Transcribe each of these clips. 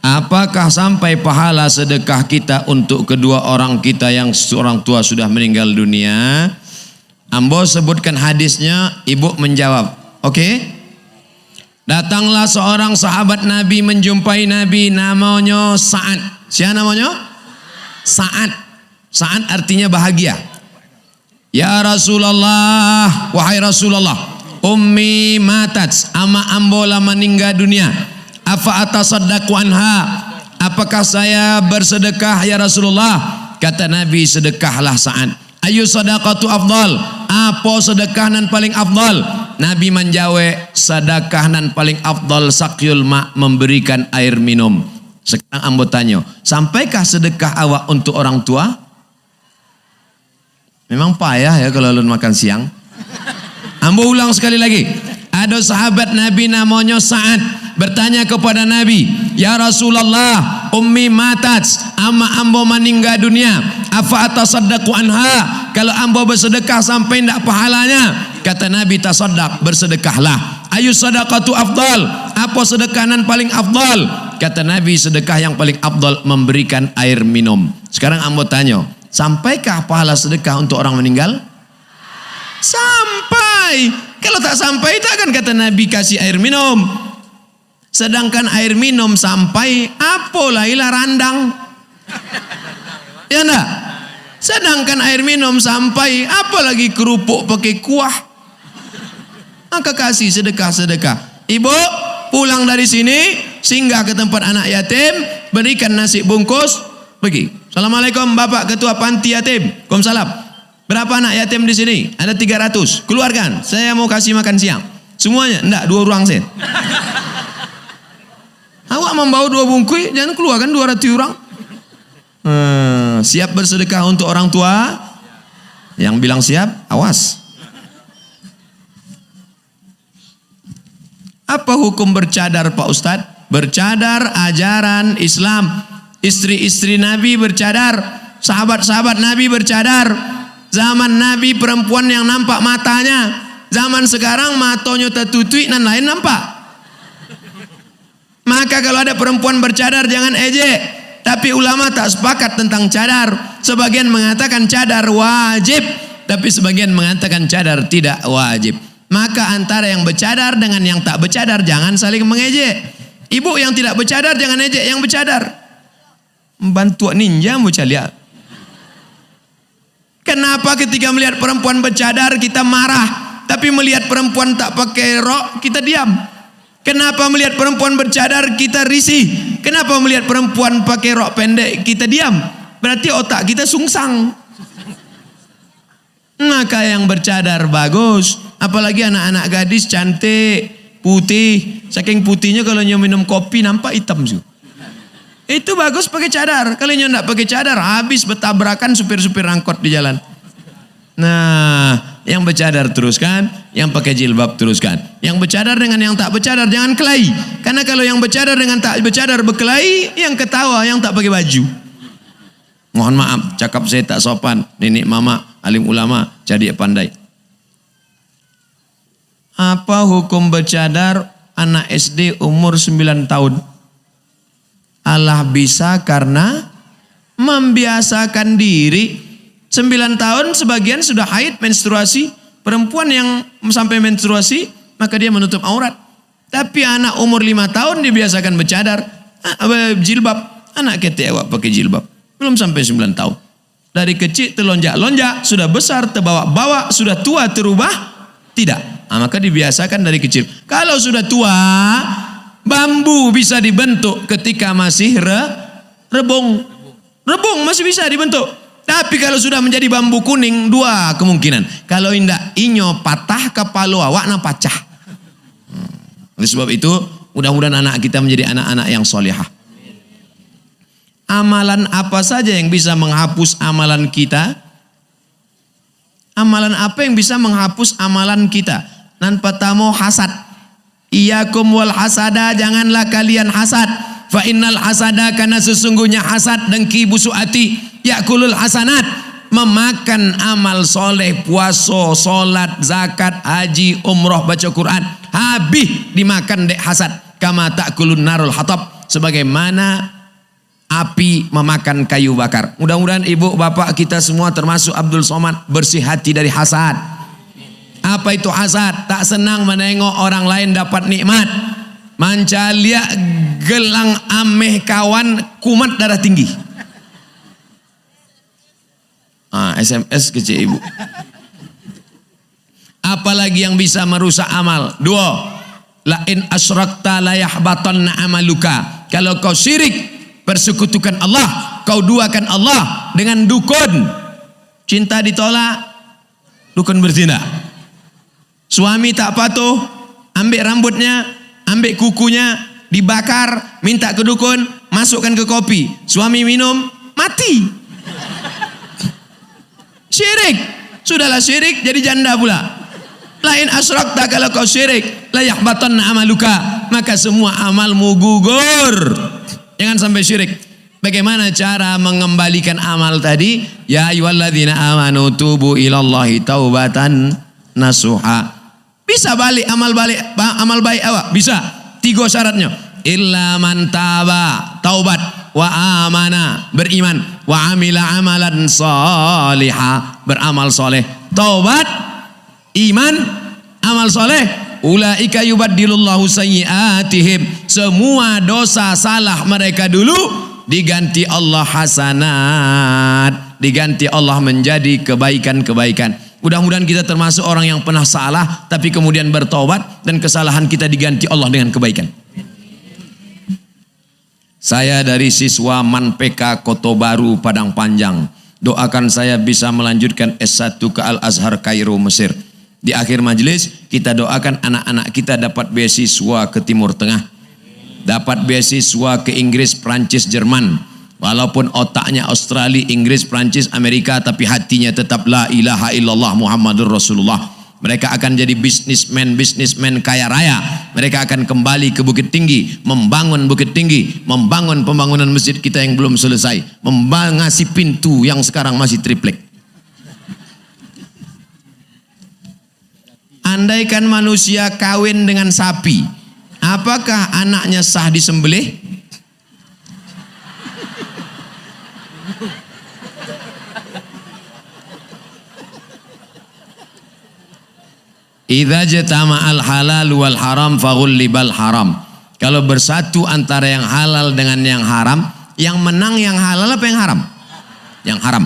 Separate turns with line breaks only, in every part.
Apakah sampai pahala sedekah kita untuk kedua orang kita yang seorang tua sudah meninggal dunia? Ambo sebutkan hadisnya, ibu menjawab. Oke? Datanglah seorang sahabat Nabi menjumpai Nabi, namanya Sa'ad. Siapa namanya? Sa'ad. Sa'ad artinya bahagia. Ya Rasulullah, wahai Rasulullah, ummi matat, ama ambola meninggal dunia. Afa atasaddaqu anha? Apakah saya bersedekah ya Rasulullah? Kata Nabi, sedekahlah Sa'ad. Ayu sadaqatu afdal? Apa sedekah nan paling afdal? Nabi menjawab, sedekah nan paling afdal sakyul ma, memberikan air minum. Sekarang ambo tanya, sampaikah sedekah awak untuk orang tua? Memang payah ya kalau ulun makan siang. Ambo ulang sekali lagi. Ada sahabat Nabi namanya Sa'ad bertanya kepada Nabi, ya Rasulullah, ummi matat, ama ambo meninggal dunia. Afa atasaddaqu anha? Kalau ambo bersedekah sampai tidak pahalanya? Kata Nabi, tasaddaq, bersedekahlah. Ayu sadaqatu afdal? Apa sedekah nan paling afdal? Kata Nabi, sedekah yang paling afdal memberikan air minum. Sekarang ambo tanya, sampaikah pahala sedekah untuk orang meninggal? Sampai. Kalau tak sampai, tak akan kata Nabi kasih air minum. Sedangkan air minum sampai, apalah ilah randang. Ya enggak? Sedangkan air minum sampai, apalagi kerupuk pakai kuah. Maka kasih sedekah-sedekah. Ibu pulang dari sini, singgah ke tempat anak yatim, berikan nasi bungkus, pergi. Assalamualaikum Bapak Ketua Panti Yatim. Waalaikumsalam. Berapa anak yatim di sini? Ada 300. Keluarkan. Saya mau kasih makan siang. Semuanya? Enggak, 2 orang sen. Awak membawa 2 bungkus, jangan keluarkan 200 orang. Siap bersedekah untuk orang tua? Yang bilang siap, awas. Apa hukum bercadar Pak Ustadz? Bercadar ajaran Islam. Istri-istri Nabi bercadar, sahabat-sahabat Nabi bercadar. Zaman Nabi perempuan yang nampak matanya, zaman sekarang matanya tertutup dan lain nampak. Maka kalau ada perempuan bercadar jangan ejek. Tapi ulama tak sepakat tentang cadar. Sebagian mengatakan cadar wajib, tapi sebagian mengatakan cadar tidak wajib. Maka antara yang bercadar dengan yang tak bercadar jangan saling mengejek. Ibu yang tidak bercadar jangan ejek yang bercadar. Bantu ninja bocah lihat. Kenapa ketika melihat perempuan bercadar kita marah, tapi melihat perempuan tak pakai rok kita diam? Kenapa melihat perempuan bercadar kita risih? Kenapa melihat perempuan pakai rok pendek kita diam? Berarti otak kita sungsang. Maka yang bercadar bagus, apalagi anak-anak gadis cantik, putih. Saking putihnya kalau nyo minum kopi nampak hitam juga. Itu bagus pakai cadar. Kalau nyo enggak pakai cadar habis bertabrakan supir-supir angkot di jalan. Nah, yang bercadar teruskan, yang pakai jilbab teruskan. Yang bercadar dengan yang tak bercadar jangan kelahi. Karena kalau yang bercadar dengan tak bercadar berkelahi, yang ketawa yang tak pakai baju. Mohon maaf, cakap saya tak sopan. Nenek mama, alim ulama, jadi pandai. Apa hukum bercadar anak SD umur 9 tahun? Allah bisa karena membiasakan diri. 9 tahun sebagian sudah haid menstruasi. Perempuan yang sampai menstruasi maka dia menutup aurat. Tapi anak umur 5 tahun dibiasakan bercadar, jilbab. Anak ketek awak pakai jilbab. Belum sampai 9 tahun. Dari kecil terlonjak-lonjak, sudah besar terbawa-bawa, sudah tua terubah? Tidak. Nah, maka dibiasakan dari kecil. Kalau sudah tua, bambu bisa dibentuk ketika masih rebung. Rebung masih bisa dibentuk. Tapi kalau sudah menjadi bambu kuning, 2 kemungkinan. Kalau indak inyo patah kepala awak na pacah. Oleh sebab itu, mudah-mudahan anak kita menjadi anak-anak yang solehah. Amalan apa saja yang bisa menghapus amalan kita? Amalan apa yang bisa menghapus amalan kita? Nan pertama hasad. Iyakum wal hasada, janganlah kalian hasad. Fa innal hasada, karena sesungguhnya hasad dengki busuk hati, yakulul hasanat, memakan amal soleh, puasa, solat, zakat, haji, umroh, baca Quran, habis dimakan dek hasad. Kama ta'kulun narul hatab, sebagaimana api memakan kayu bakar. Mudah-mudahan ibu bapak kita semua termasuk Abdul Somad bersih hati dari hasad. Apa itu hasad? Tak senang menengok orang lain dapat nikmat. Mancalia gelang ameh kawan kumat darah tinggi. SMS kecil ibu. Apalagi yang bisa merusak amal? Dua, la in asyrakta la yahbatanna amaluka. Kalau kau syirik, persekutukan Allah, kau duakan Allah dengan dukun. Cinta ditolak, dukun bertindak. Suami tak patuh, ambil rambutnya, ambil kukunya, dibakar, minta ke dukun, masukkan ke kopi. Suami minum, mati. Syirik. Sudahlah syirik, jadi janda pula. Lain asyrakta, kalau kau syirik, la yahbatanna amaluka, maka semua amalmu gugur. Jangan sampai syirik. Bagaimana cara mengembalikan amal tadi? Ya ayyuhalladzina amanu tubu ilallahi taubatan nasuha. Bisa balik amal baik awak, bisa. 3 syaratnya. Illa man taba, taubat, wa amana, beriman, wa amila amalan salihah, beramal soleh. Taubat, iman, amal soleh. Ulaika yubaddilullahu sayyiatihim, semua dosa salah mereka dulu diganti Allah hasanat, diganti Allah menjadi kebaikan-kebaikan. Mudah-mudahan kita termasuk orang yang pernah salah tapi kemudian bertobat dan kesalahan kita diganti Allah dengan kebaikan. Saya dari siswa MAN-PK Koto Baru Padang Panjang. Doakan saya bisa melanjutkan S1 ke Al-Azhar Kairo Mesir. Di akhir majelis kita doakan anak-anak kita dapat beasiswa ke Timur Tengah, dapat beasiswa ke Inggris, Prancis, Jerman. Walaupun otaknya Australia, Inggris, Prancis, Amerika, tapi hatinya tetap la ilaha illallah Muhammadur Rasulullah. Mereka akan jadi bisnismen kaya raya. Mereka akan kembali ke Bukit Tinggi, membangun Bukit Tinggi, membangun pembangunan masjid kita yang belum selesai, ngasih pintu yang sekarang masih triplek. Andaikan manusia kawin dengan sapi, apakah anaknya sah disembelih? Idza jatama'al halal wal haram faghullibal haram. Kalau bersatu antara yang halal dengan yang haram, yang menang yang halal apa yang haram? Yang haram.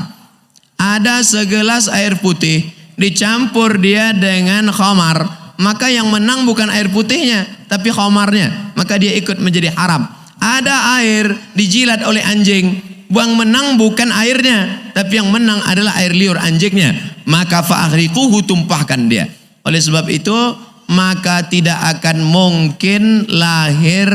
Ada segelas air putih, dicampur dia dengan khamar, maka yang menang bukan air putihnya tapi khamarnya, maka dia ikut menjadi haram. Ada air dijilat oleh anjing, yang menang bukan airnya tapi yang menang adalah air liur anjingnya, maka fa'aghriquhu, tumpahkan dia. Oleh sebab itu maka tidak akan mungkin lahir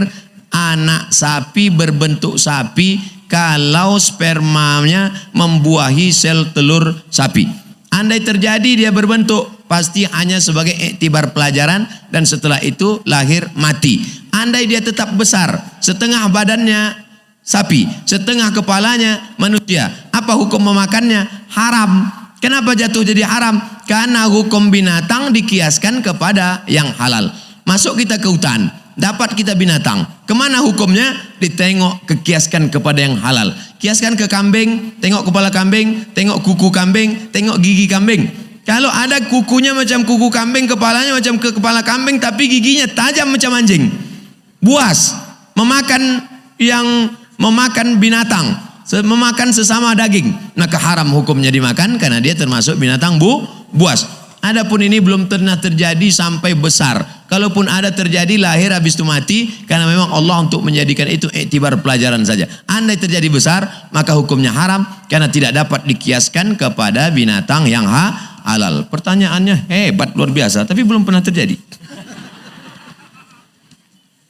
anak sapi berbentuk sapi kalau spermanya membuahi sel telur sapi. Andai terjadi dia berbentuk, pasti hanya sebagai iktibar pelajaran dan setelah itu lahir mati. Andai dia tetap besar, setengah badannya sapi, setengah kepalanya manusia, apa hukum memakannya? Haram. Kenapa jatuh jadi haram? Karena hukum binatang dikiaskan kepada yang halal. Masuk kita ke hutan, dapat kita binatang, kemana hukumnya? Ditengok, kekiaskan kepada yang halal. Kiaskan ke kambing, tengok kepala kambing, tengok kuku kambing, tengok gigi kambing. Kalau ada kukunya macam kuku kambing, kepalanya macam ke kepala kambing, tapi giginya tajam macam anjing, buas, memakan binatang, memakan sesama daging, maka haram hukumnya dimakan karena dia termasuk binatang buas. Adapun ini belum pernah terjadi sampai besar. Kalaupun ada terjadi lahir habis itu mati, karena memang Allah untuk menjadikan itu iktibar pelajaran saja. Andai terjadi besar maka hukumnya haram karena tidak dapat dikiaskan kepada binatang yang halal. Pertanyaannya hebat luar biasa tapi belum pernah terjadi.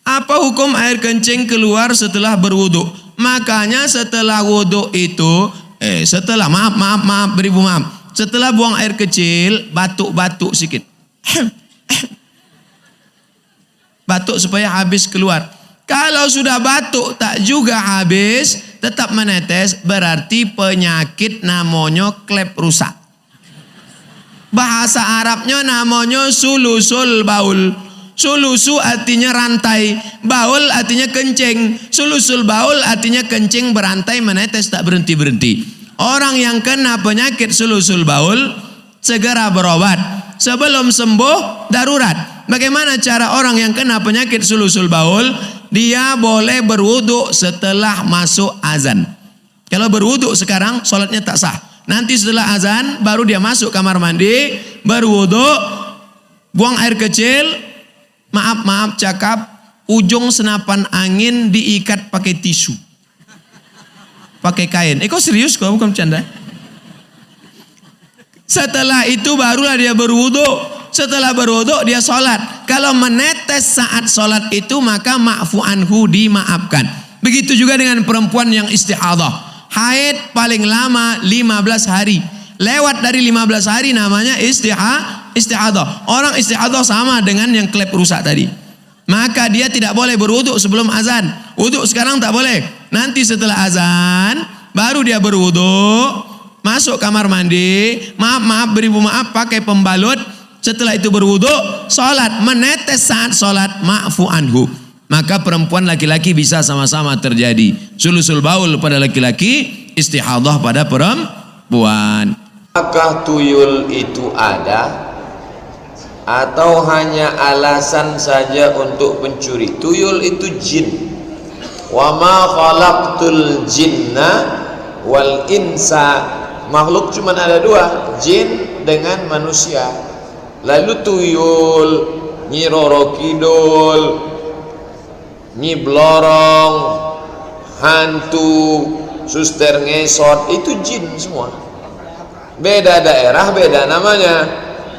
Apa hukum air kencing keluar setelah berwudu? Makanya setelah wudu itu maaf beribu maaf. Setelah buang air kecil, batuk-batuk sedikit. Batuk supaya habis keluar. Kalau sudah batuk tak juga habis, tetap menetes, berarti penyakit namanya klep rusak. Bahasa Arabnya namanya sulusul baul. Sulusu artinya rantai, baul artinya kencing. Sulusul baul artinya kencing berantai menetes tak berhenti-berhenti. Orang yang kena penyakit sulusul baul segera berobat. Sebelum sembuh darurat. Bagaimana cara orang yang kena penyakit sulusul baul? Dia boleh berwudu setelah masuk azan. Kalau berwudu sekarang sholatnya tak sah. Nanti setelah azan baru dia masuk kamar mandi, berwudu, buang air kecil. Maaf cakap, ujung senapan angin diikat pakai tisu, pakai kain. Kok serius kok, bukan bercanda. Setelah itu barulah dia berwudu. Setelah berwudu dia sholat. Kalau menetes saat sholat itu maka ma'fu anhu, dimaafkan. Begitu juga dengan perempuan yang istihadah. Haid paling lama 15 hari. Lewat dari 15 hari namanya istihadah. Orang istihadah sama dengan yang klep rusak tadi. Maka dia tidak boleh berwudu sebelum azan. Wudu sekarang tak boleh. Nanti setelah azan baru dia berwudu, masuk kamar mandi, beribu maaf pakai pembalut. Setelah itu berwudu, sholat, menetes saat sholat, ma'fu anhu. Maka perempuan laki-laki bisa sama-sama terjadi. Sulusul baul pada laki-laki, istihadah pada perempuan.
Apakah tuyul itu ada atau hanya alasan saja untuk pencuri? Tuyul itu jin. Wa ma khalaqtul jinna wal insa. Makhluk cuma ada dua, jin dengan manusia. Lalu tuyul, Nyi Roro Kidul, Nyi Blorong, hantu, suster ngesot, itu jin semua. Beda daerah, beda namanya.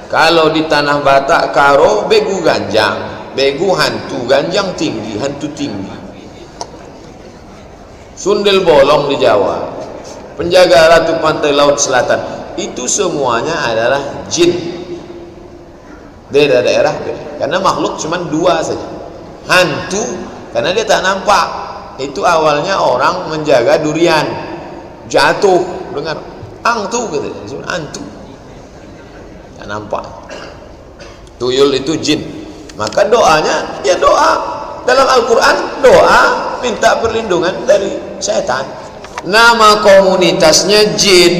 Kalau di Tanah Batak, Karo, begu ganjang. Begu hantu, ganjang tinggi, hantu tinggi. Sundel bolong di Jawa. Penjaga Ratu Pantai Laut Selatan. Itu semuanya adalah jin. Beda daerah, beda. Karena makhluk cuma dua saja. Hantu, karena dia tak nampak. Itu awalnya orang menjaga durian. Jatuh, dengar. Angtu katanya, antu. Tak nampak. Tuyul itu jin. Maka doanya ya doa. Dalam Al-Quran doa minta perlindungan dari setan. Nama komunitasnya jin.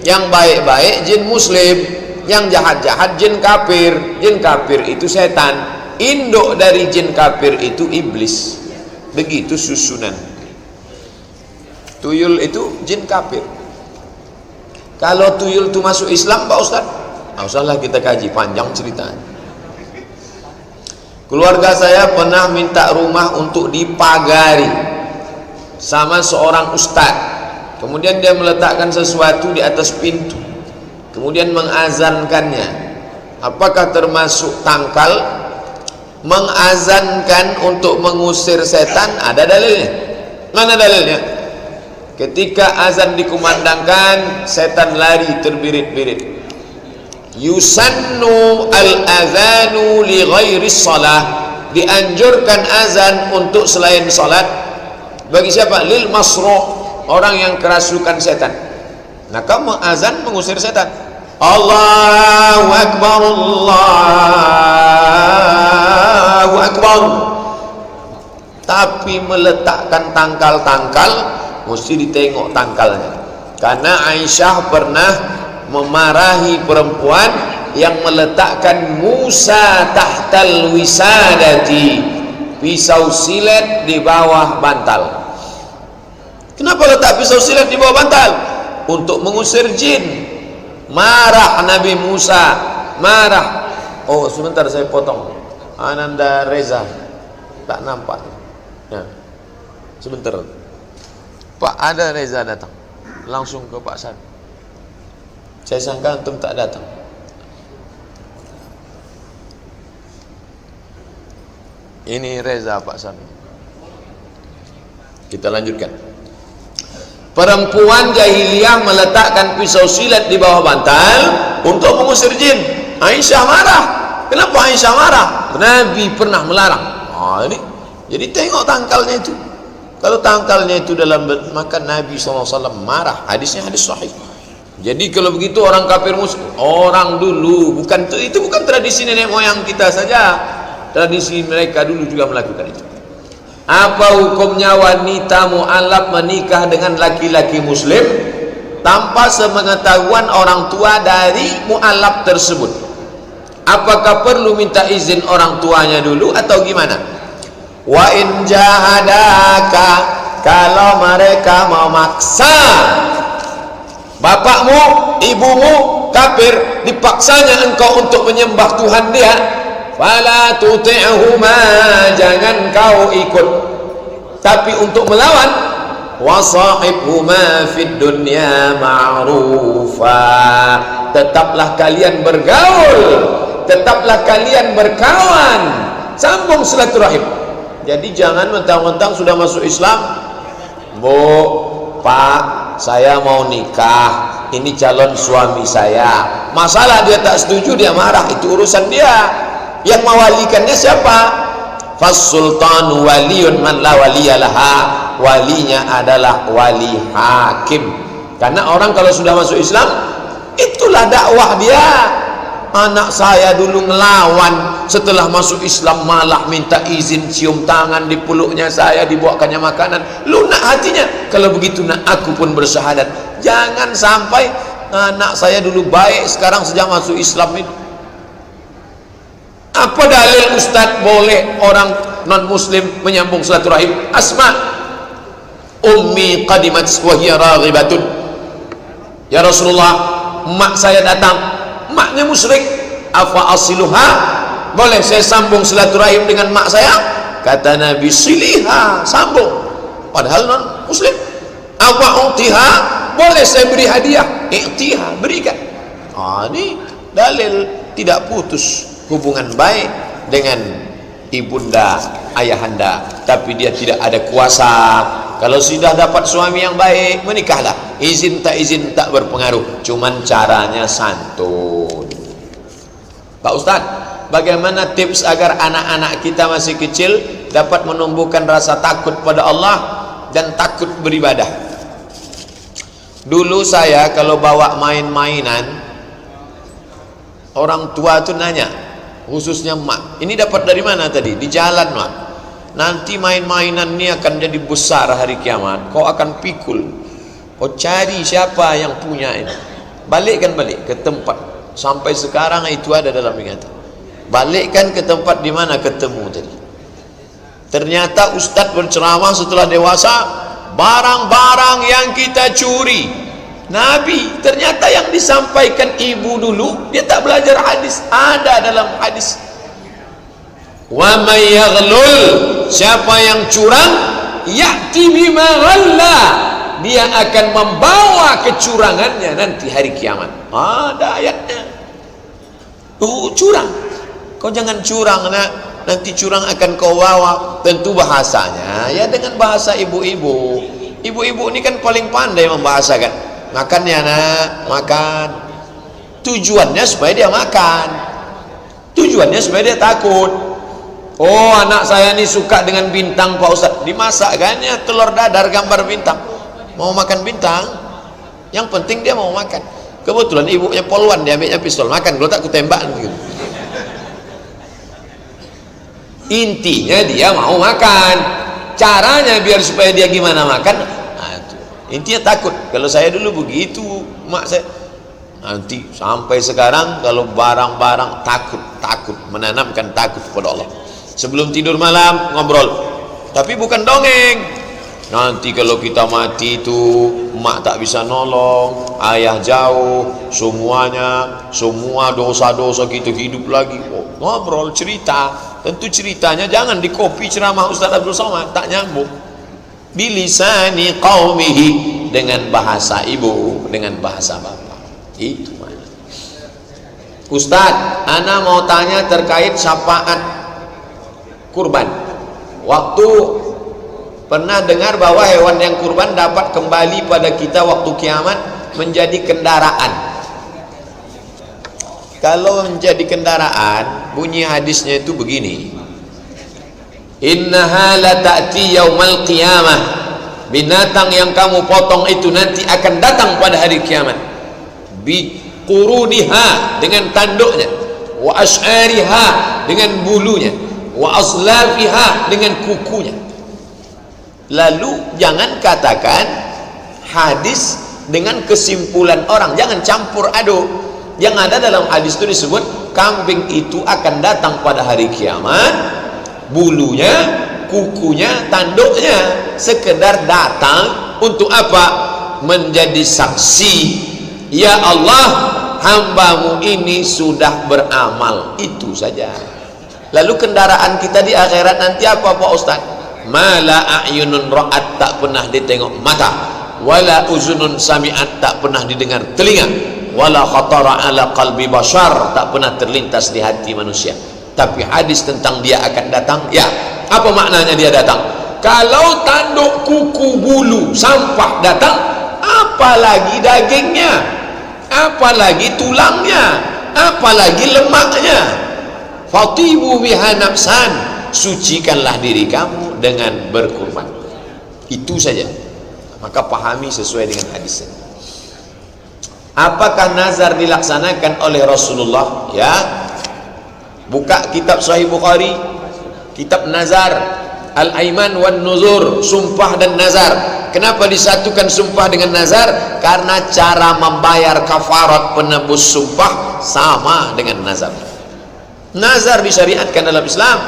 Yang baik-baik jin muslim, yang jahat-jahat jin kafir. Jin kafir itu setan. Induk dari jin kafir itu iblis. Begitu susunan. Tuyul itu jin kafir. Kalau tuyul itu masuk Islam Pak Ustaz, nggak usahlah kita kaji, panjang cerita. Keluarga saya pernah minta rumah untuk dipagari sama seorang ustaz. Kemudian dia meletakkan sesuatu di atas pintu, kemudian mengazankannya. Apakah termasuk tangkal? Mengazankan untuk mengusir setan ada dalilnya. Mana dalilnya? Ketika azan dikumandangkan, setan lari terbirit-birit. Yusannu al-azanu li ghairi shalah. Dianjurkan azan untuk selain salat. Bagi siapa? Lil masruh, orang yang kerasukan setan. Nah, kamu azan mengusir setan. Allahu akbar, Allahu akbar. Tapi meletakkan tangkal-tangkal mesti ditengok tangkalnya. Karena Aisyah pernah memarahi perempuan yang meletakkan Musa tahtal wisadati, pisau silet di bawah bantal. Kenapa letak pisau silet di bawah bantal? Untuk mengusir jin. Marah Nabi Musa, marah. Oh sebentar saya potong. Ananda Reza tak nampak ya. Sebentar Pak, ada Reza datang langsung ke Pak San. Saya sangka antum tak datang. Ini Reza Pak San. Kita lanjutkan. Perempuan jahiliyah meletakkan pisau silet di bawah bantal untuk mengusir jin. Aisyah marah. Kenapa Aisyah marah? Nabi pernah melarang. Ini jadi tengok tangkalnya itu. Kalau tangkalnya itu dalam, maka Nabi SAW marah. Hadisnya hadis sahih. Jadi kalau begitu orang kafir musyrik, orang dulu, bukan itu bukan tradisi nenek moyang kita saja. tradisi mereka dulu juga melakukan itu. Apa hukumnya wanita mu'alaf menikah dengan laki-laki muslim tanpa sepengetahuan orang tua dari mu'alaf tersebut? Apakah perlu minta izin orang tuanya dulu atau gimana? Wa in jahadaka, kalau mereka mau maksa bapakmu, ibumu kafir, dipaksanya engkau untuk menyembah Tuhan dia, fala tuti'huma, jangan kau ikut, tapi untuk melawan, wasahibhuma fid dunya ma'rufa, tetaplah kalian bergaul, tetaplah kalian berkawan, sambung silaturahim. Jadi jangan mentang-mentang sudah masuk Islam, Bu, Pak, saya mau nikah, ini calon suami saya, masalah dia tak setuju, dia marah, itu urusan dia. Yang mewalikannya siapa? Fas-sultanu waliyun man la waliyalaha, walinya adalah wali hakim. Karena orang kalau sudah masuk Islam, itulah dakwah dia. Anak saya dulu ngelawan, setelah masuk Islam malah minta izin cium tangan, dipeluknya saya, dibawakannya makanan, lunak hatinya. Kalau begitu nak, aku pun bersyahadat. Jangan sampai anak saya dulu baik, sekarang sejak masuk Islam itu. Apa dalil Ustaz boleh orang non muslim menyambung silaturahim? Asma ummi qadimat wa hiya raghibatun, ya Rasulullah, mak saya datang, maknya musyrik, afa asiluha, boleh saya sambung silaturahim dengan mak saya? Kata Nabi, siliha, sambung, padahal non muslim. Afa utiha, boleh saya beri hadiah? I'tiha, berikan. Ini dalil tidak putus hubungan baik dengan ibunda, ayahanda, tapi dia tidak ada kuasa. Kalau sudah dapat suami yang baik, menikahlah. Izin tak berpengaruh, cuman caranya santun. Pak Ustadz, bagaimana tips agar anak-anak kita masih kecil dapat menumbuhkan rasa takut pada Allah dan takut beribadah? Dulu saya kalau bawa main-mainan, orang tua tuh nanya, khususnya mak, ini dapat dari mana tadi? Di jalan, mak. Nanti main-mainan ini akan jadi besar hari kiamat, kau akan pikul. Kau cari siapa yang punya ini, balikkan balik ke tempat. Sampai sekarang itu ada dalam ingatan. Balikkan ke tempat di mana ketemu tadi. Ternyata Ustadz berceramah setelah dewasa, barang-barang yang kita curi, Nabi, ternyata yang disampaikan ibu dulu, dia tak belajar hadis, ada dalam hadis. Wa may yaghlul, siapa yang curang, ya'ti bima ghalla, dia akan membawa kecurangannya nanti hari kiamat. Ada ayatnya. Curang, kau jangan curang, nak. Nanti curang akan kau bawa. Tentu bahasanya ya dengan bahasa ibu-ibu. Ibu-ibu ini kan paling pandai membahasakan. Makan ya nak, makan. Tujuannya supaya dia makan, tujuannya supaya dia takut. Oh, anak saya ini suka dengan bintang Pak Ustadz, dimasakkannya telur dadar gambar bintang. Mau makan bintang, yang penting dia mau makan. Kebetulan ibunya poluan, dia ambilnya pistol, makan, kalau tak kutembak gitu. Intinya dia mau makan. Caranya biar supaya dia gimana makan, intinya takut. Kalau saya dulu begitu, mak saya. Nanti sampai sekarang kalau barang-barang takut, menanamkan takut kepada Allah. Sebelum tidur malam ngobrol, tapi bukan dongeng. Nanti kalau kita mati itu, mak tak bisa nolong, ayah jauh, semua dosa-dosa kita hidup lagi. Ngobrol, cerita. Tentu ceritanya jangan dikopi ceramah Ustaz Abdul Somad, tak nyambung. Bilisani qaumihi, dengan bahasa ibu, dengan bahasa bapak. Itu mana. Ustaz, ana mau tanya terkait syafaat kurban. Waktu pernah dengar bahwa hewan yang kurban dapat kembali pada kita waktu kiamat menjadi kendaraan. Kalau menjadi kendaraan, bunyi hadisnya itu begini. Innaha la ta'ti yaumal qiyamah, binatang yang kamu potong itu nanti akan datang pada hari kiamat. Bi quruniha, dengan tanduknya, wa ash'ariha, dengan bulunya. wa aslafiha, dengan kukunya. Lalu jangan katakan hadis dengan kesimpulan orang, jangan campur aduk. Yang ada dalam hadis itu disebut kambing itu akan datang pada hari kiamat, bulunya, kukunya, tanduknya sekedar datang untuk apa? Menjadi saksi, ya Allah, hambamu ini sudah beramal, itu saja. Lalu kendaraan kita di akhirat nanti apa Pak Ustaz? Mala a'yunun ra'at, tak pernah ditengok mata, wala uzunun sami'at, tak pernah didengar telinga, wala khatara ala qalbi bashar, tak pernah terlintas di hati manusia. Tapi hadis tentang dia akan datang, ya. Apa maknanya dia datang? Kalau tanduk, kuku, bulu, sampah datang, apalagi dagingnya, apalagi tulangnya, apalagi lemaknya. Fatibu biha nafsan, sucikanlah diri kamu dengan berkurban. Itu saja. Maka pahami sesuai dengan hadis. Apakah nazar dilaksanakan oleh Rasulullah? Ya, buka kitab Sahih Bukhari, kitab nazar, al-aiman wan nuzur, sumpah dan nazar. Kenapa disatukan sumpah dengan nazar? Karena cara membayar kafarat penebus sumpah sama dengan nazar. Nazar disyariatkan dalam Islam.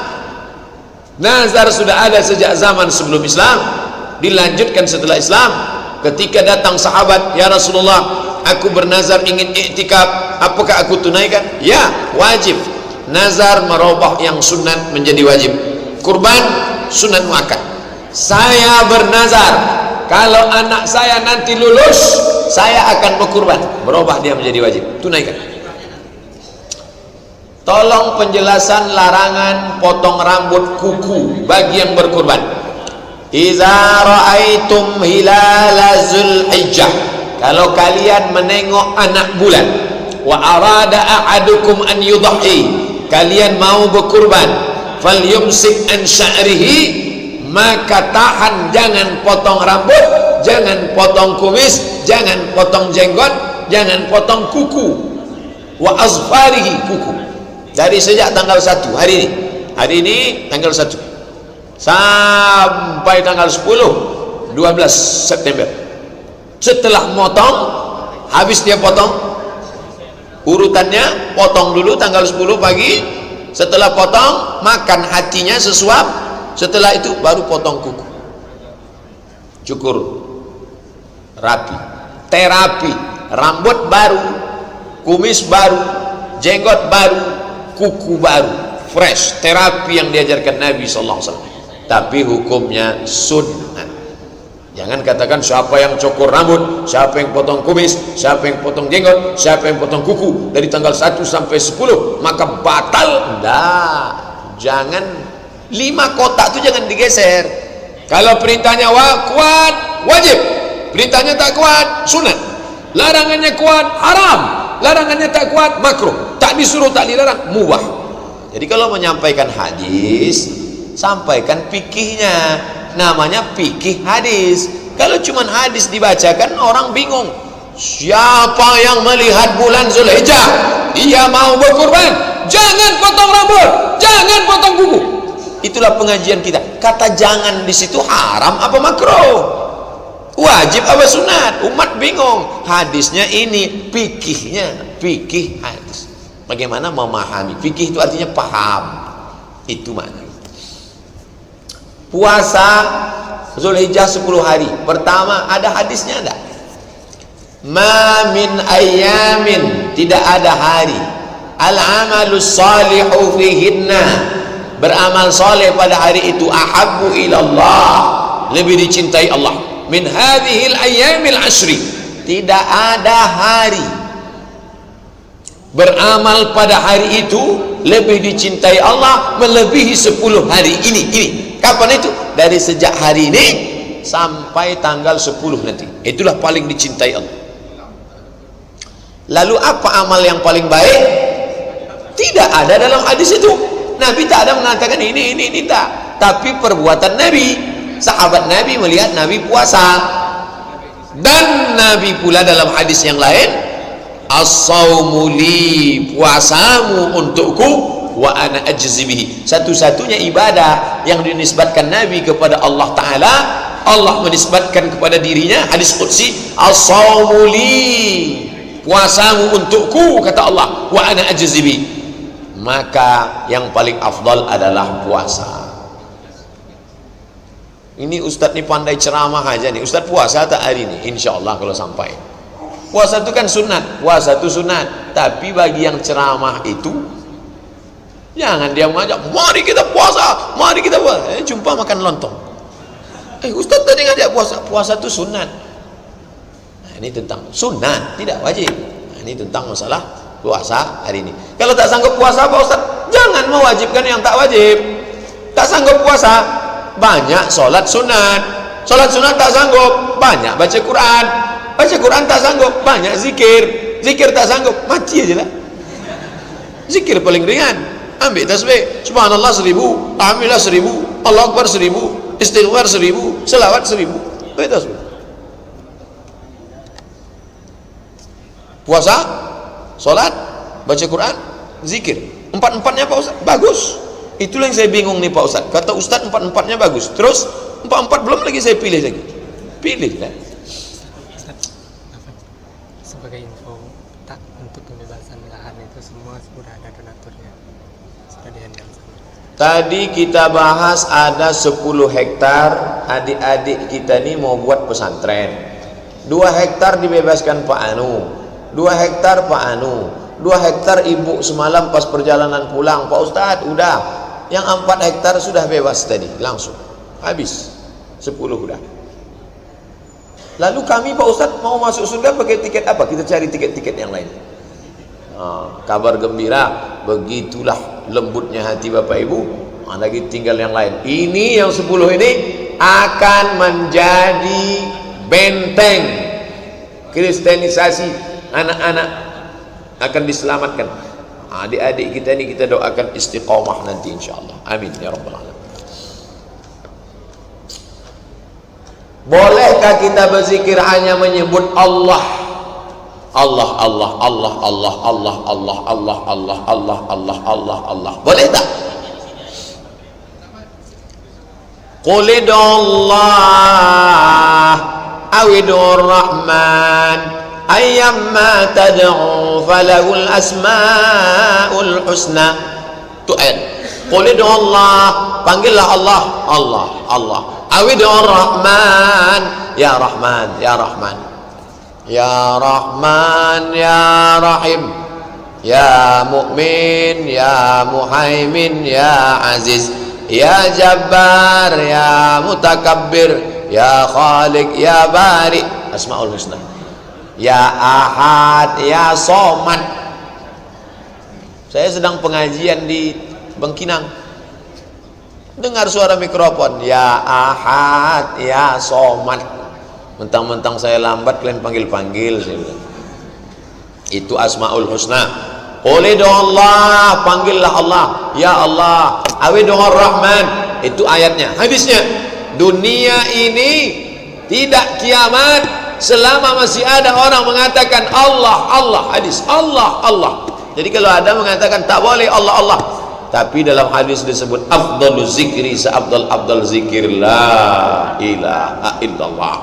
Nazar sudah ada sejak zaman sebelum Islam, dilanjutkan setelah Islam. Ketika datang sahabat, ya Rasulullah, aku bernazar ingin iktikaf, apakah aku tunaikan? Ya, wajib. Nazar merubah yang sunat menjadi wajib. Kurban sunat muakkad. Saya bernazar, kalau anak saya nanti lulus, saya akan berkurban. Berubah dia menjadi wajib. Tunaikan. Tolong penjelasan larangan potong rambut kuku bagi yang berkurban. Iza ra'aitum hilala Zulhijjah, kalau kalian menengok anak bulan, wa arada ahadukum an yudhi, kalian mau berkurban, falyumsik an sya'rihi, maka tahan, jangan potong rambut, jangan potong kumis, jangan potong jenggot, jangan potong kuku, wa azfarihi, kuku. Dari sejak tanggal 1 hari ini tanggal 1 sampai tanggal 12 September. Setelah motong, habis dia potong, urutannya potong dulu tanggal 10 pagi. Setelah potong, makan hatinya sesuap. Setelah itu baru potong kuku, cukur, rapi, terapi, rambut baru, kumis baru, jenggot baru, kuku baru, fresh, terapi yang diajarkan Nabi SAW. Tapi hukumnya sunnah. Jangan katakan siapa yang cukur rambut, siapa yang potong kumis, siapa yang potong jenggot, siapa yang potong kuku dari tanggal 1 sampai 10 maka batal. Enggak, jangan. 5 kotak itu jangan digeser. Kalau perintahnya kuat, wajib. Perintahnya tak kuat, sunat. Larangannya kuat, haram. Larangannya tak kuat, makruh. Tak disuruh, tak dilarang, mubah. Jadi kalau menyampaikan hadis, sampaikan fikihnya. Namanya fikih hadis. Kalau cuma hadis dibacakan, orang bingung. Siapa yang melihat bulan Zulhijjah, dia mau berkurban, jangan potong rambut, jangan potong kuku. Itulah pengajian kita. Kata jangan di situ haram apa makruh? Wajib apa sunat? Umat bingung. Hadisnya ini, fikihnya, fikih hadis. Bagaimana memahami? Fikih itu artinya paham. Itu makna. Puasa Zulhijjah 10 hari. Pertama, ada hadisnya enggak? Ma min ayyamin, tidak ada hari. Al-amalus salihu fihinna, beramal soleh pada hari itu, ahabbu ilallah, lebih dicintai Allah. Min hadhil ayyamil ashri, tidak ada hari beramal pada hari itu lebih dicintai Allah melebihi 10 hari ini. Kapan itu? Dari sejak hari ini sampai tanggal 10 nanti. Itulah paling dicintai Allah. Lalu apa amal yang paling baik? Tidak ada dalam hadis itu. Nabi tak ada mengatakan ini tak. Tapi perbuatan Nabi, sahabat Nabi melihat Nabi puasa. Dan Nabi pula dalam hadis yang lain, as-sawmu li, puasamu untukku, wa ana ajzi bihi. Satu-satunya ibadah yang dinisbatkan Nabi kepada Allah Ta'ala, Allah menisbatkan kepada dirinya, hadis qudsi, as-sawmu li, puasamu untukku, kata Allah, wa ana ajzi bihi. Maka yang paling afdal adalah puasa. Ini Ustadz nih pandai ceramah aja nih. Ustadz puasa tak hari ini? Insya Allah kalau sampai. Puasa itu kan sunat. Puasa itu sunat. Tapi bagi yang ceramah itu, jangan dia mengajak, mari kita puasa, mari kita puasa. Jumpa makan lontong. Ustadz tadi ngajak puasa. Puasa itu sunat. Nah, ini tentang sunat, tidak wajib. Nah, ini tentang masalah puasa hari ini. Kalau tak sanggup puasa Pak Ustadz, jangan mewajibkan yang tak wajib. Tak sanggup puasa, banyak sholat sunat. Sholat sunat tak sanggup, banyak baca Quran. Baca Quran tak sanggup, banyak zikir. Zikir tak sanggup, mati aja lah. Zikir paling ringan, ambil tasbih, subhanallah 1000, alhamdulillah 1000, Allah Akbar 1000, istighfar 1000, selawat 1000. Ambil tasbih. Puasa, sholat, baca Quran, zikir, empat-empatnya Pak Ustaz bagus. Itulah yang saya bingung nih Pak Ustaz. Kata Ustaz empat-empatnya bagus, terus empat-empat belum lagi saya pilih lagi. Pilih lah.
Sebagai info, tak untuk pembebasan lahan itu semua sudah ada donaturnya, sudah dihandle.
Tadi kita bahas ada 10 hektar adik-adik kita nih mau buat pesantren. 2 hektar dibebaskan Pak Anu, 2 hektar Pak Anu, 2 hektar ibu semalam pas perjalanan pulang, Pak Ustadz udah, yang 4 hektar sudah bebas tadi, langsung habis 10 udah. Lalu kami Pak Ustadz mau masuk surga pakai tiket apa? Kita cari tiket-tiket yang lain. Kabar gembira, begitulah lembutnya hati Bapak Ibu. Lagi tinggal yang lain. Ini yang 10 ini akan menjadi benteng kristenisasi. Anak-anak akan diselamatkan. Adik-adik kita ini kita doakan istiqomah nanti insyaallah. Amin ya rabbal alamin. Bolehkah kita berzikir hanya menyebut Allah? Allah, Allah, Allah, Allah, Allah, Allah, Allah, Allah, Allah, Allah, Allah, Allah. Boleh tak? Qul idullah awidur rahman ayyamma tad'u falahul asmaul husna. Itu ayat. Qul idullah, panggillah Allah, Allah, Allah. Awidur rahman, ya rahman, ya rahman, ya rahman, ya rahim, ya mu'min, ya muhaimin, ya aziz, ya jabbar, ya mutakabbir, ya khaliq, ya bari. Asmaul husna. Ya ahad, ya somad. Saya sedang pengajian di Bangkinang, dengar suara mikrofon, ya ahad, ya somad. Mentang-mentang saya lambat kalian panggil-panggil, saya bilang. Itu asmaul husna. Qul Allah, panggillah Allah, ya Allah. Awidur rahman, itu ayatnya. Hadisnya, dunia ini tidak kiamat selama masih ada orang mengatakan Allah, Allah. Hadis, Allah, Allah. Jadi kalau ada mengatakan tak boleh Allah, Allah, tapi dalam hadis disebut afdalu zikri, seabdal zikir la ilaha illallah.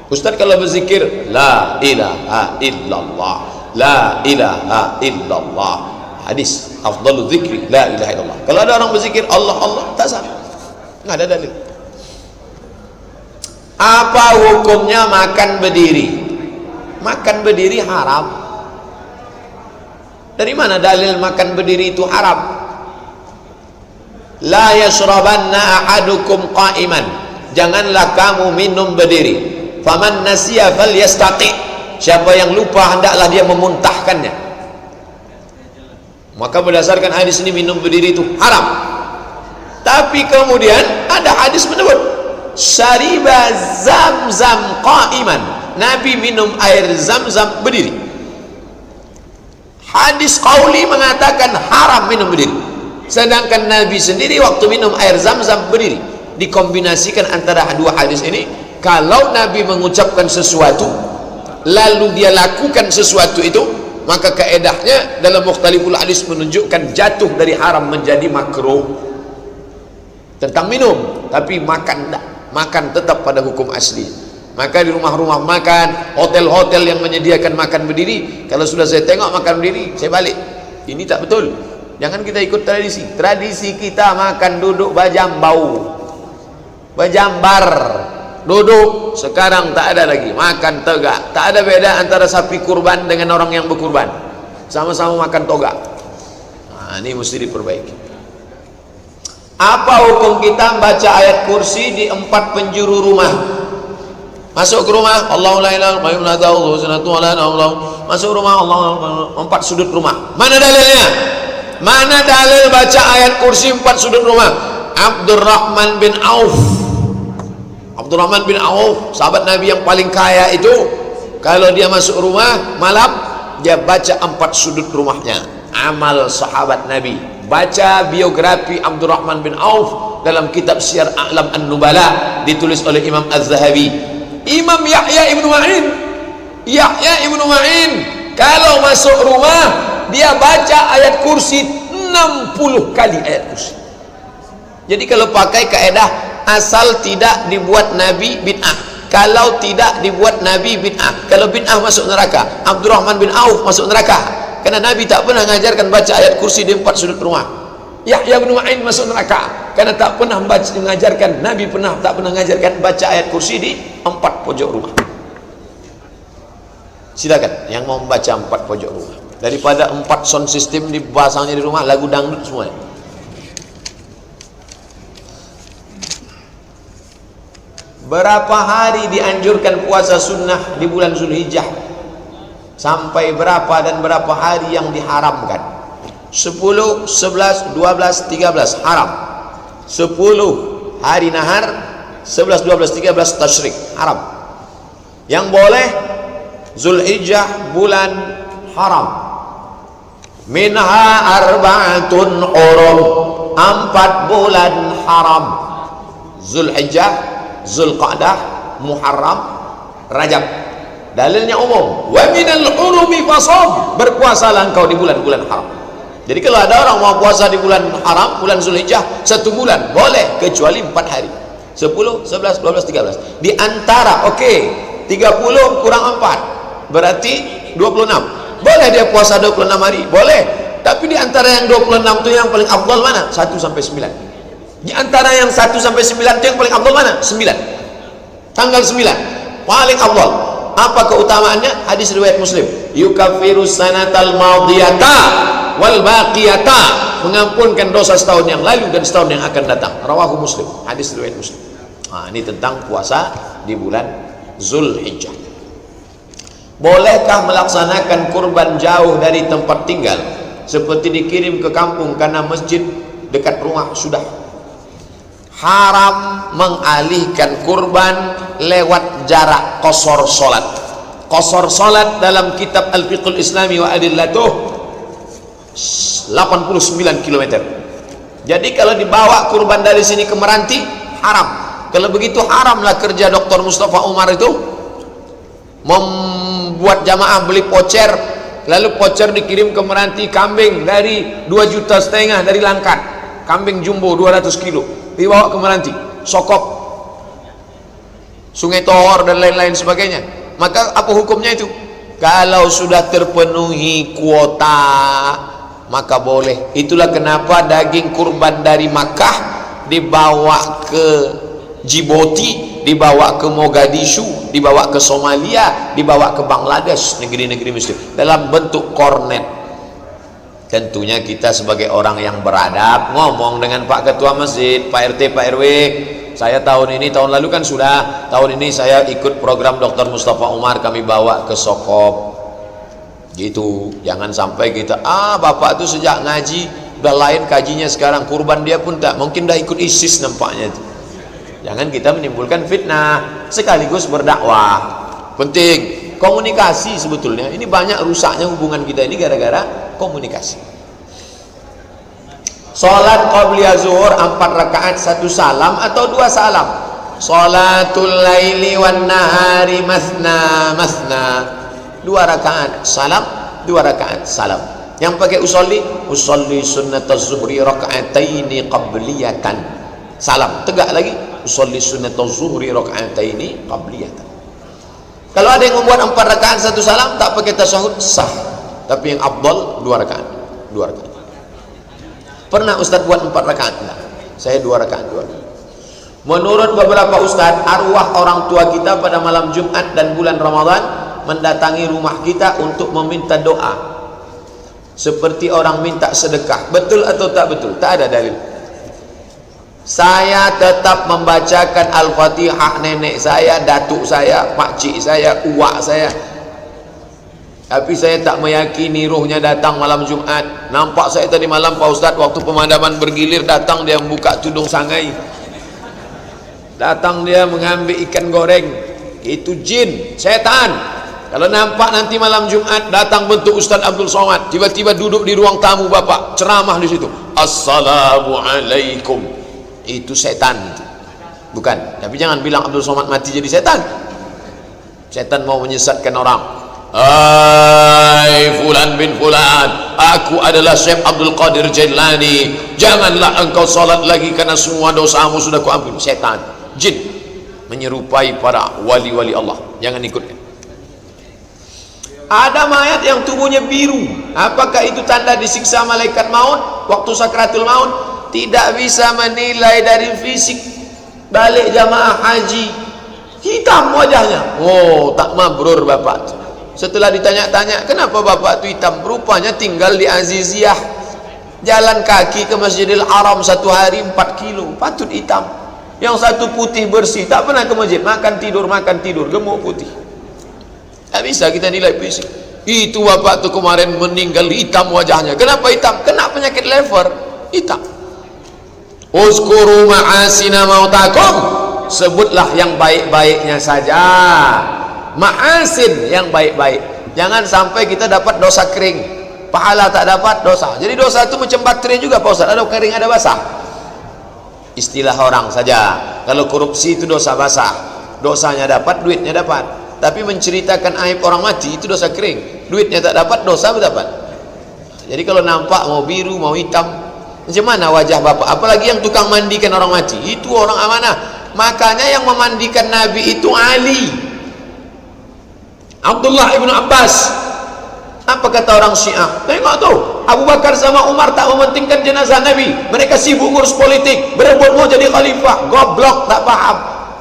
Ustaz kalau berzikir la ilaha illallah, la ilaha illallah. Hadis afdalu zikri la ilaha illallah. Kalau ada orang berzikir Allah, Allah, tak sah, nggak ada dalil. Apa hukumnya makan berdiri? Makan berdiri haram. Dari mana dalil makan berdiri itu haram? La yashrabanna ahadukum qa'iman, janganlah kamu minum berdiri. Faman nasiya falyastaqi, siapa yang lupa hendaklah dia memuntahkannya. Maka berdasarkan hadis ini minum berdiri itu haram. Tapi kemudian ada hadis menyebut syariba zamzam qa'iman, Nabi minum air zam-zam berdiri. Hadis qauli mengatakan haram minum berdiri, sedangkan Nabi sendiri waktu minum air zam-zam berdiri. Dikombinasikan antara dua hadis ini, kalau Nabi mengucapkan sesuatu lalu dia lakukan sesuatu itu, maka kaedahnya dalam mukhtaliful hadis menunjukkan jatuh dari haram menjadi makruh. Tentang minum, tapi makan tidak, makan tetap pada hukum asli. Maka di rumah-rumah makan, hotel-hotel yang menyediakan makan berdiri, kalau sudah saya tengok makan berdiri, saya balik. Ini tak betul. Jangan kita ikut tradisi. Tradisi kita makan duduk bajambau, bajambar, duduk. Sekarang tak ada lagi, makan tegak. Tak ada beda antara sapi kurban dengan orang yang berkurban, sama-sama makan toga. Nah, ini mesti diperbaiki. Apa hukum kita baca ayat kursi di 4 penjuru rumah? Masuk ke rumah, Allahu la ilaha illa Allah, masuk rumah, Allah 4 sudut rumah. Mana dalilnya? Mana dalil baca ayat kursi 4 sudut rumah? Abdurrahman bin Auf, Abdurrahman bin Auf, sahabat Nabi yang paling kaya itu, kalau dia masuk rumah malam, dia baca 4 sudut rumahnya. Amal sahabat Nabi. Baca biografi Abdurrahman bin Auf dalam kitab Syiar A'lam An-Nubala, ditulis oleh Imam Az-Zahabi. Imam Yahya ibnu Ma'in, Yahya ibnu Ma'in kalau masuk rumah dia baca ayat kursi 60 kali ayat kursi. Jadi kalau pakai kaedah asal tidak dibuat Nabi bid'ah, kalau tidak dibuat Nabi bid'ah, kalau bid'ah masuk neraka. Abdurrahman bin Auf masuk neraka karena Nabi tak pernah mengajarkan baca ayat kursi di 4 sudut rumah. Yahya bin Ma'in masuk neraka karena tak pernah mengajarkan, Nabi tak pernah mengajarkan baca ayat kursi di 4 pojok rumah. Silakan yang mau membaca 4 pojok rumah, daripada 4 sound system dipasangnya di rumah, lagu dangdut semua. Berapa hari dianjurkan puasa sunnah di bulan Zulhijjah? Sampai berapa dan berapa hari yang diharamkan? 10, 11, 12, 13 haram. 10 hari nahar, 11, 12, 13 tasyrik haram. Yang boleh Zulhijjah bulan haram. Minha arba'atun hurum, 4 bulan haram. Zulhijjah, Zulqa'dah, Muharram, Rajab. Dalilnya umum. Wa minal hurumi fasad, berpuasalah engkau di bulan-bulan haram. Jadi kalau ada orang mau puasa di bulan haram, bulan Zulhijjah 1 bulan, boleh, kecuali 4 hari. 10, 11, 12, 13. Di antara 30 kurang 4, berarti 26. Boleh dia puasa 26 hari, boleh. Tapi di antara yang 26 itu yang paling afdal mana? 1 sampai 9. Di antara yang 1 sampai 9 itu yang paling afdal mana? 9. Tanggal 9 paling afdal. Apa keutamaannya? Hadis riwayat Muslim. Yukaffiru sanatal madiyata wal baqiyata, mengampunkan dosa setahun yang lalu dan setahun yang akan datang. Rawahu Muslim, hadis riwayat Muslim. Nah, ini tentang puasa di bulan Zulhijjah. Bolehkah melaksanakan kurban jauh dari tempat tinggal, seperti dikirim ke kampung karena masjid dekat rumah sudah? Haram mengalihkan kurban lewat jarak qasar salat. Qasar salat dalam kitab Al-Fiqhul Islami wa Adillatuh 89 km. Jadi kalau dibawa kurban dari sini ke Meranti haram. Kalau begitu haramlah kerja Dr. Mustafa Umar itu membuat jamaah beli pocer, lalu pocer dikirim ke Meranti, kambing dari 2,5 juta dari Langkat, kambing jumbo 200 kilo dibawa ke Meranti, Sokop, Sungai Tohor dan lain-lain sebagainya. Maka apa hukumnya itu? Kalau sudah terpenuhi kuota maka boleh. Itulah kenapa daging kurban dari Makkah dibawa ke Djibouti, dibawa ke Mogadishu, dibawa ke Somalia, dibawa ke Bangladesh, negeri-negeri muslim, dalam bentuk kornet. Tentunya kita sebagai orang yang beradab ngomong dengan Pak Ketua Masjid, Pak RT, Pak RW, saya tahun ini, tahun lalu kan sudah, tahun ini saya ikut program Dr. Mustafa Umar, kami bawa ke Sokop gitu. Jangan sampai kita, bapak itu sejak ngaji udah lain kajinya, sekarang kurban dia pun tak, mungkin dah ikut ISIS nampaknya itu. Jangan kita menimbulkan fitnah, sekaligus berdakwah. Penting komunikasi sebetulnya. Ini banyak rusaknya hubungan kita ini gara-gara komunikasi. Salat qabliyah zuhur 4 rakaat 1 salam atau 2 salam? Salatul laili wan nahari masna masna, 2 rakaat salam, 2 2 rakaat salam. Yang pakai usolli sunnataz zuhri raka'ataini qabliyatan, salam. Tegak lagi, usolli sunnataz zuhri raka'ataini qabliyatan. Kalau ada yang membuat 4 rakaat 1 salam tak pakai tasyahud, sah. Tapi yang afdal 2 rakaat. 2 rakaat. Pernah Ustaz buat 4 rakaat? Enggak. Saya 2 rakaat. Menurut beberapa ustaz, arwah orang tua kita pada malam Jumat dan bulan Ramadan mendatangi rumah kita untuk meminta doa seperti orang minta sedekah. Betul atau tak betul? Tak ada dalil. Saya tetap membacakan Al-Fatihah nenek saya, datuk saya, pakcik saya, uwak saya. Tapi saya tak meyakini rohnya datang malam Jumat. Nampak saya tadi malam Pak Ustaz, waktu pemadaman bergilir, datang dia membuka tudung sangai, datang dia mengambil ikan goreng. Itu jin, setan. Kalau nampak nanti malam Jumat datang bentuk Ustaz Abdul Somad, tiba-tiba duduk di ruang tamu Bapak, ceramah di situ, Assalamualaikum, itu setan itu. Bukan. Tapi jangan bilang Abdul Somad mati jadi setan. Setan mau menyesatkan orang. Hai fulan bin fulan, aku adalah Syekh Abdul Qadir Jailani, janganlah engkau salat lagi karena semua dosamu sudah kuampuni. Setan, jin menyerupai para wali-wali Allah. Jangan ikutkan. Ada mayat yang tubuhnya biru, apakah itu tanda disiksa malaikat maut waktu sakratul maut? Tidak bisa menilai dari fisik. Balik jamaah haji, hitam wajahnya, oh tak mabrur bapak. Setelah ditanya-tanya, kenapa bapak itu hitam? Rupanya tinggal di Aziziyah, jalan kaki ke Masjidil Haram 1 hari 4 kilo, patut hitam. Yang satu putih bersih, tak pernah ke masjid, makan tidur, gemuk putih. Tak bisa kita nilai fisik. Itu bapak tu kemarin meninggal hitam wajahnya. Kenapa hitam? Kena penyakit lever, hitam. Uzkuru ma'asina mautakum, sebutlah yang baik-baiknya saja. Ma'asin, yang baik-baik. Jangan sampai kita dapat dosa kering, pahala tak dapat dosa. Jadi dosa itu macam bakteri juga Pak Ustaz, ada kering ada basah. Istilah orang saja. Kalau korupsi itu dosa basah, dosanya dapat, duitnya dapat. Tapi menceritakan aib orang mati itu dosa kering, duitnya tak dapat, dosa dapat. Jadi kalau nampak mau biru mau hitam, macam mana wajah bapak? Apalagi yang tukang mandikan orang mati, itu orang amanah. Makanya yang memandikan Nabi itu Ali, Abdullah ibnu Abbas. Apa kata orang Syiah? Tengok tuh, Abu Bakar sama Umar tak mementingkan jenazah Nabi, mereka sibuk ngurus politik, berebut mau jadi khalifah. Goblok, tak paham.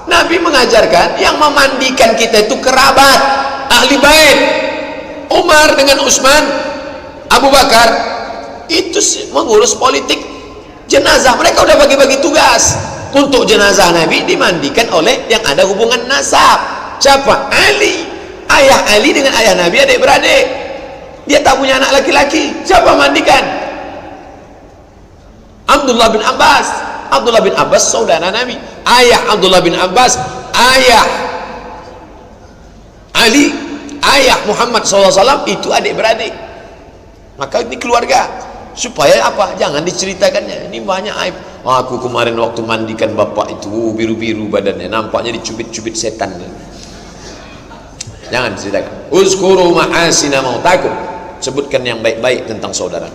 Nabi mengajarkan yang memandikan kita itu kerabat, ahli bait. Umar dengan Utsman, Abu Bakar itu mengurus politik jenazah. Mereka udah bagi-bagi tugas. Untuk jenazah Nabi dimandikan oleh yang ada hubungan nasab. Siapa? Ali. Ayah Ali dengan ayah Nabi adik beradik. Dia tak punya anak laki-laki, siapa mandikan? Abdullah bin Abbas. Abdullah bin Abbas saudara Nabi. Ayah Abdullah bin Abbas, ayah Ali, ayah Muhammad SAW itu adik-beradik. Maka ini keluarga. Supaya apa? Jangan diceritakannya. Ini banyak aib. Aku kemarin waktu mandikan bapak itu biru-biru badannya, nampaknya dicubit-cubit setan. Jangan diceritakan. Uzkuru ma'asina mautakum, sebutkan yang baik-baik tentang saudara.